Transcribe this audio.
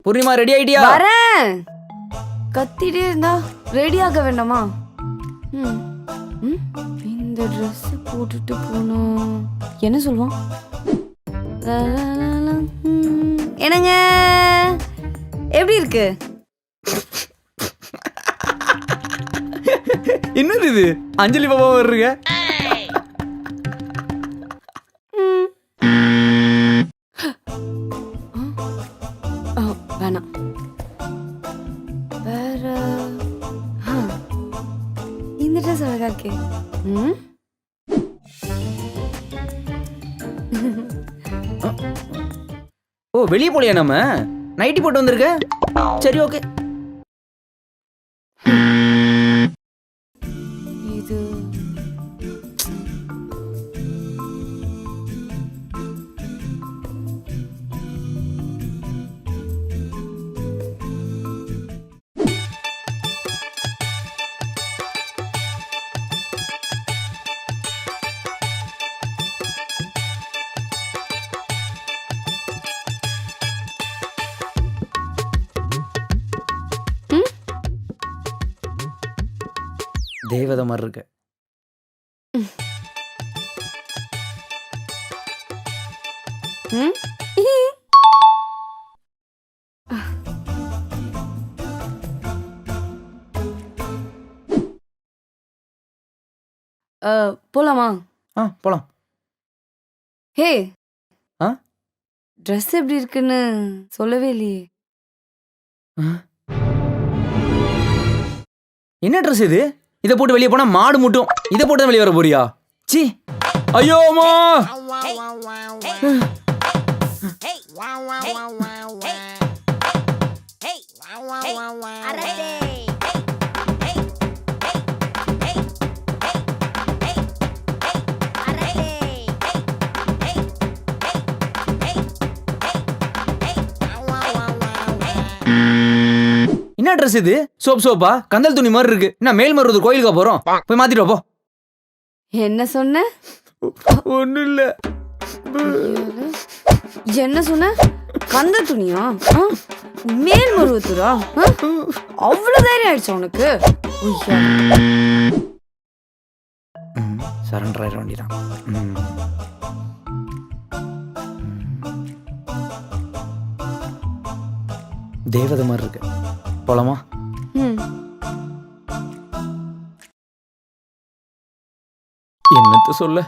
Purnima ready ஆயிட்டியா? வரேன். கத்திட்டே இருந்தா ரெடி ஆக வேண்டாமா? இந்த ட்ரெஸ் போட்டுட்டு போனா என்ன சொல்லுவான்? என்னங்க எப்படி இருக்கு? என்னது இது? அஞ்சலி பாபா வர்றீங்க? வேணாம். வேற இந்த ட்ரெஸ் அழகா இருக்கே. ஓ வெளியே போலியா? நம்ம நைட்டி போட்டு வந்திருக்க. சரி ஓகே. இது தேவதை மாதிரி இருக்கு. போலாமா? போலாம். ஹே, ஆ? ட்ரெஸ் எப்படி இருக்குன்னு சொல்லவே இல்லையே. என்ன ட்ரெஸ் இது? இதை போட்டு வெளியே போனா மாடு முட்டும். இதை போட்டு தான் வெளியே வர போறியா? சி, ஐயோ அம்மா. என்ன ட்ரெஸ் இது? சோப்பா கந்தல் துணி மாதிரி இருக்கு. என்ன மேல் மருது கோயிலுக்கா போறோம்? போய் மாத்திட்டு வா போ. என்ன சொன்ன? ஒண்ணும் இல்ல. என்ன சொன்ன? கந்த துணியா? மேல் மருவத்தூரா? அவ்வளவு தைரியம் ஆயிடுச்சு உனக்கு? சரண்டர் ஆயிட வேண்டியதான். தேவதை மாதிரி இருக்கு. போலாமா? என்னத்த சொல்ல.